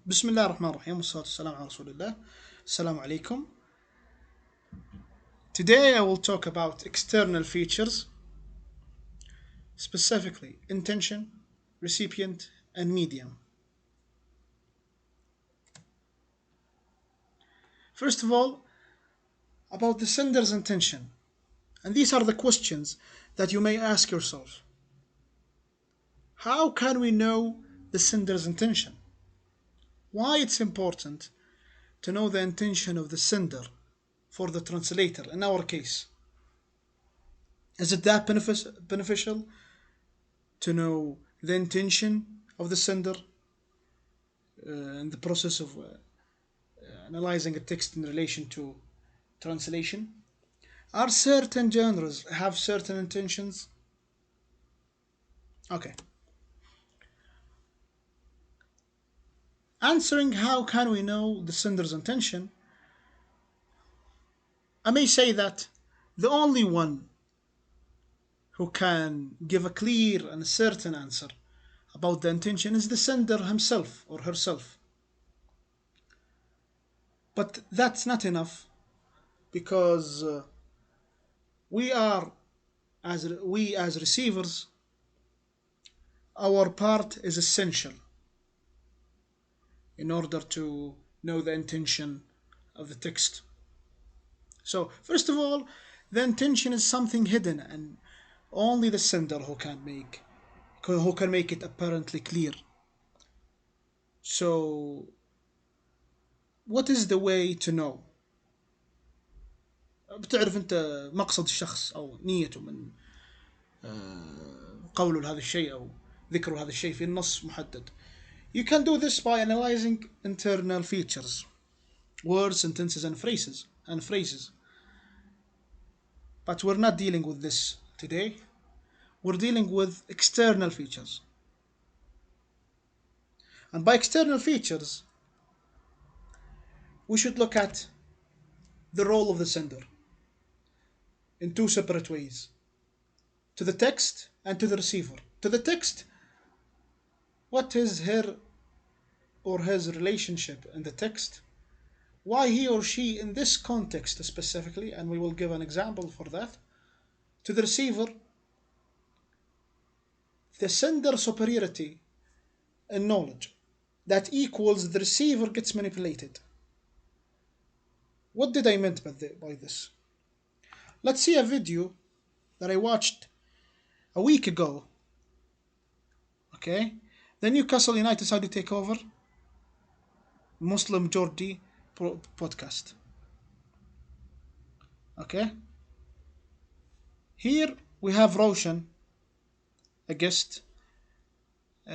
بسم الله الرحمن الرحيم والصلاة والسلام على رسول الله. Assalamu alaikum. Today I will talk about external features, specifically intention, recipient, and medium. First of all, about the sender's intention. And these are the questions that you may ask yourself. How can we know the sender's intention? Why it's important to know the intention of the sender for the translator in our case? Is it that beneficial to know the intention of the sender in the process of analyzing a text in relation to translation? Are certain genres have certain intentions? Okay. Answering how can we know the sender's intention, I may say that the only one who can give a clear and certain answer about the intention is the sender himself or herself. But that's not enough because we are as receivers, our part is essential in order to know the intention of the text. So first of all, the intention is something hidden and only the sender who can make it apparently clear. So what is the way to know? بتعرف انت مقصد الشخص او نيته من قوله لهذا الشيء او ذكر هذا الشيء في النص محدد. You can do this by analyzing internal features, words, sentences, and phrases. But we're not dealing with this today. We're dealing with external features. And by external features, we should look at the role of the sender in two separate ways, to the text and to the receiver. To the text, what is her or his relationship in the text? Why he or she in this context specifically, and we will give an example for that. To the receiver, the sender superiority in knowledge that equals the receiver gets manipulated. What did I mean by this? Let's see a video that I watched a week ago. Okay, the Newcastle United Saudi takeover, Muslim Jordi podcast. Okay, here we have Roshan, a guest,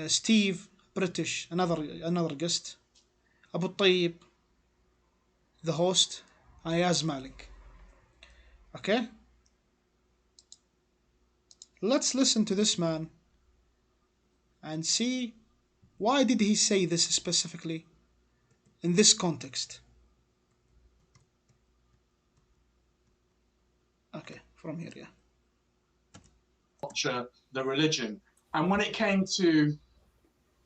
Steve, British, another guest, Abu Tayyib, the host, Ayaz Malik. Okay, let's listen to this man and see why did he say this specifically in this context. Okay, from here, yeah. Culture, the religion, and when it came to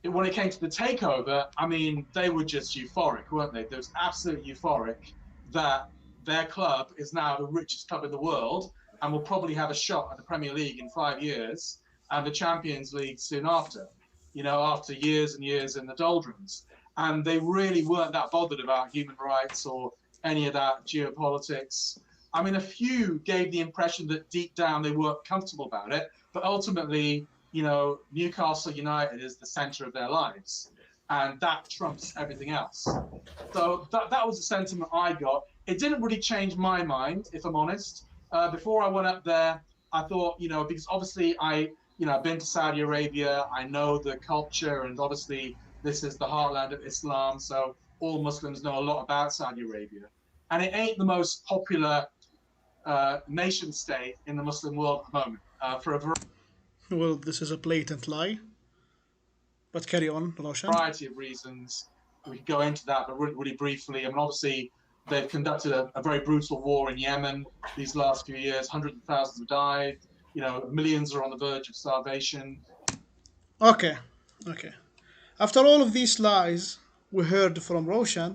the takeover, I mean, they were just euphoric, weren't they? They was absolutely euphoric that their club is now the richest club in the world and will probably have a shot at the Premier League in 5 years and the Champions League soon after, after years and years in the doldrums. And they really weren't that bothered about human rights or any of that geopolitics. I mean, a few gave the impression that deep down they weren't comfortable about it, but ultimately, Newcastle United is the center of their lives, and that trumps everything else. So that was the sentiment I got. It didn't really change my mind, if I'm honest. Before I went up there, I thought, because obviously I've been to Saudi Arabia, I know the culture, and obviously this is the heartland of Islam, so all Muslims know a lot about Saudi Arabia. And it ain't the most popular nation state in the Muslim world at the moment for a Well, this is a blatant lie. But carry on, Roshan. variety of reasons. We could go into that, but really, really briefly. I mean, obviously, they've conducted a very brutal war in Yemen these last few years. Hundreds of thousands have died. Millions are on the verge of starvation. Okay. After all of these lies, we heard from Roshan,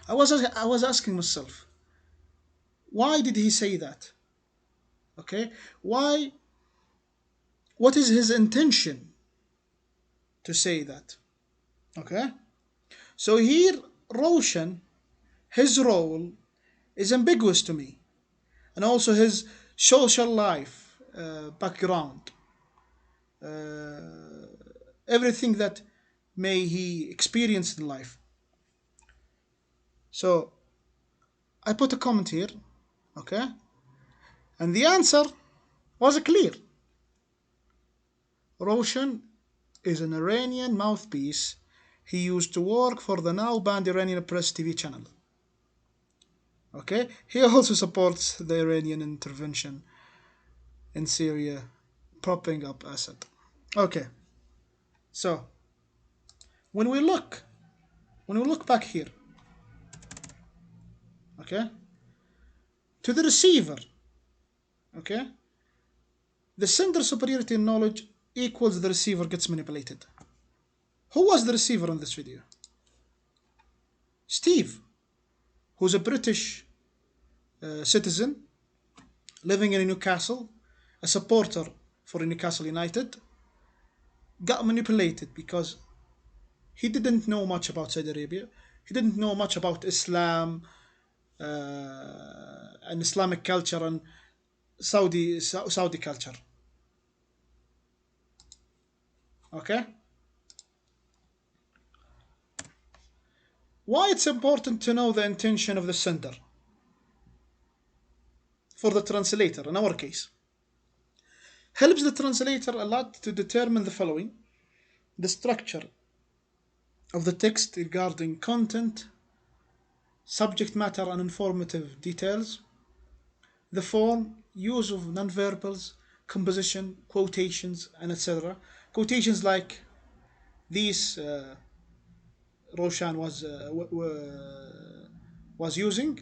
I was asking myself, why did he say that? Okay, why? What is his intention to say that? Okay, so here Roshan, his role is ambiguous to me, and also his social life background, uh, everything that may he experienced in life. So I put a comment here, okay, and the answer was clear. Roshan is an Iranian mouthpiece. He used to work for the now banned Iranian Press TV channel. Okay, he also supports the Iranian intervention in Syria, propping up Assad. Okay, so when we look when we look back here, okay, to the receiver, okay, the sender superiority in knowledge equals the receiver gets manipulated. Who was the receiver in this video? Steve, who's a British citizen living in Newcastle, a supporter for Newcastle United, got manipulated because he didn't know much about Saudi Arabia. He didn't know much about Islam and Islamic culture and Saudi culture. Okay, why it's important to know the intention of the sender for the translator in our case helps the translator a lot to determine the following: the structure of the text regarding content, subject matter, and informative details, the form, use of nonverbals, composition, quotations, and etc. Quotations like these Roshan was using,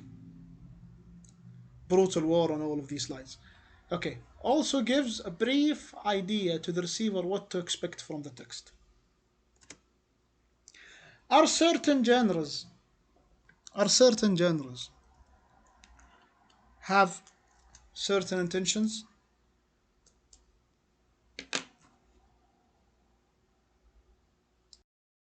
brutal war on all of these slides. Okay, also gives a brief idea to the receiver what to expect from the text. Are certain genres have certain intentions?